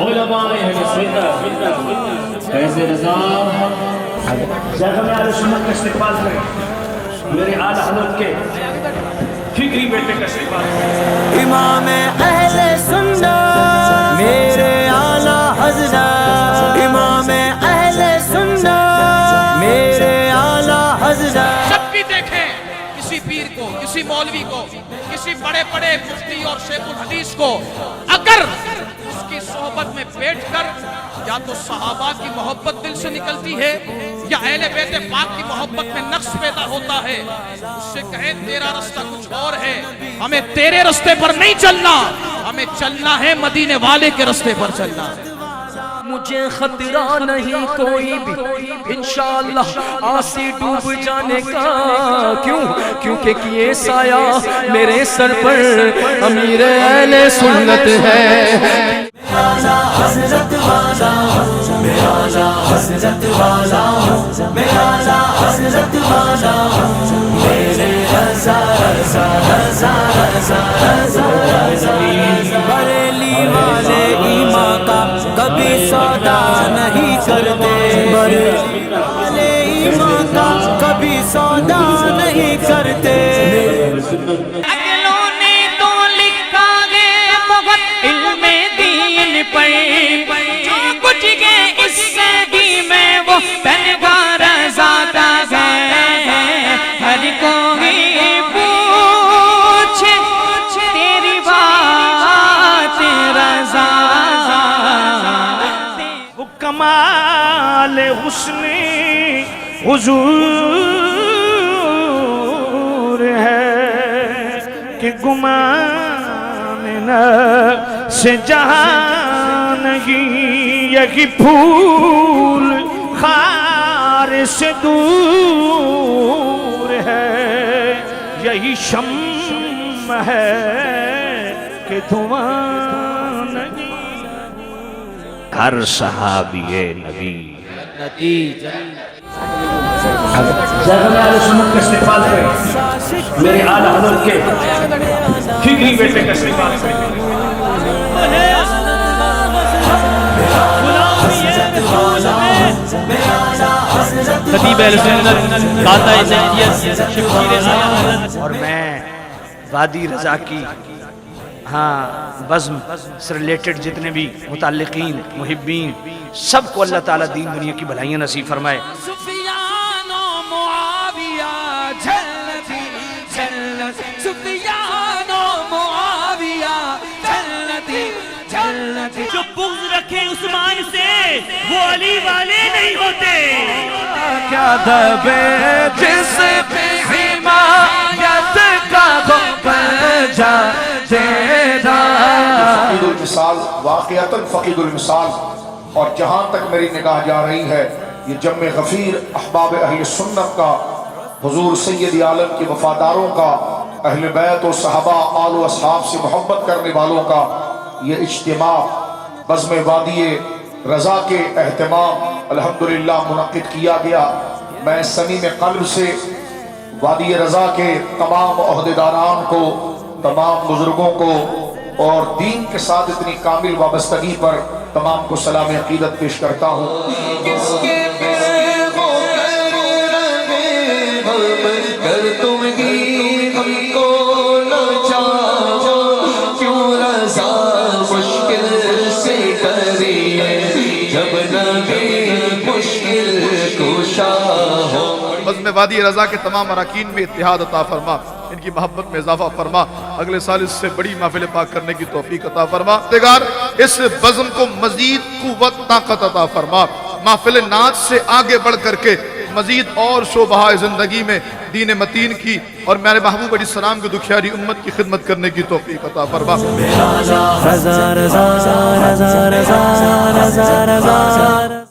علماء اہل سنت فیض رضا جگہ میں اہل سنت کا استقبال کریں، میرے اعلی حضرت کے فکری بیٹے کا استقبال کریں۔ امام اہل سنت میرے اعلی حضرت، امام اہل سنت میرے اعلی حضرت۔ جب بھی دیکھیں کسی پیر کو، کسی مولوی کو، کسی بڑے بڑے مفتی اور شیخ الحدیث کو، اگر اس کی صحبت میں بیٹھ کر یا تو صحابہ کی محبت دل سے نکلتی ہے یا اہل بیت پاک کی محبت میں نقص پیدا ہوتا ہے، اس سے کہیں تیرا رستہ کچھ اور ہے، ہمیں تیرے رستے پر نہیں چلنا، ہمیں چلنا ہے مدینے والے کے رستے پر چلنا۔ مجھے خطرہ نہیں کوئی بھی انشاءاللہ آسی ڈوب جانے کا، کیوں؟ کیونکہ کیے سایہ میرے سر پر امیر اہل سنت ہے۔ میرا حضرت والا میرا حضرت والا میرا حضرت والا میرے رضا رضا رضا رضا رضا۔ بریلی والے ایمان کا کبھی سودا نہیں کرتے، بریلی والے ایمان کا کبھی سودا نہیں کرتے۔ اگلوں نے تو لکھا ہے بہت علم دین پر، جو کچھ گئے اس زندگی میں وہ پہنگار زیادہ ہے، ہر کوئی پوچھے تیری بات رضا۔ وہ کمال حسن حضور ہے کہ گمان نفس جہاں نہیں، یہی پھول خار سے دور ہے، یہی شمع ہے کہ دھواں نہیں۔ ہر صحابی نبی جگہ میں اہل سنت کا استقبال کریں، میرے اعلی حضرت کے فکری بیٹے کا استقبال کریں۔ خطیب اہل سنت داتا زیدیت شبیر حضرت، اور میں وادی رضا کی بزم سے ریلیٹڈ جتنے بھی متعلقین محبین سب کو اللہ تعالیٰ دین دنیا کی بھلائیاں نصیب فرمائے۔ سفیان و معاویہ جلتی جلتی، سفیان و معاویہ جلتی جلتی۔ جو بغض رکھے عثمان سے وہ علی والے نہیں ہوتے۔ کیا دبے جس پہ حمایت کا گنبد جا دینا۔ فقید المثال، واقعتاً فقید المثال، اور جہاں تک میری نگاہ جا رہی ہے یہ جمع غفیر احباب اہل سنت کا، حضور سید عالم کے وفاداروں کا، اہل بیت و صحابہ آل و اصحاب سے محبت کرنے والوں کا یہ اجتماع بزم وادی رضا کے اہتمام الحمدللہ منعقد کیا گیا۔ میں صمیم قلب سے وادی رضا کے تمام عہدیداران کو، تمام بزرگوں کو اور دین کے ساتھ اتنی کامل وابستگی پر تمام کو سلام عقیدت پیش کرتا ہوں۔ تم ہی ہم کو نہ چاہو، کیوں رضا مشکل سے کریے، جب نبی مشکل کشا ہو۔ بزم وادی رضا کے تمام اراکین میں اتحاد عطا فرما، ان کی محبت میں اضافہ فرما، اگلے سال اس سے بڑی محفل پاک کرنے کی توفیق عطا فرما۔ پروردگار اس بزم کو مزید قوت طاقت عطا فرما، محفل نعت سے آگے بڑھ کر کے مزید اور شعبہ زندگی میں دین متین کی اور میرے محبوب علیہ السلام کی دکھیاری امت کی خدمت کرنے کی توفیق عطا فرما۔ رضا رضا رضا رضا رضا رضا رضا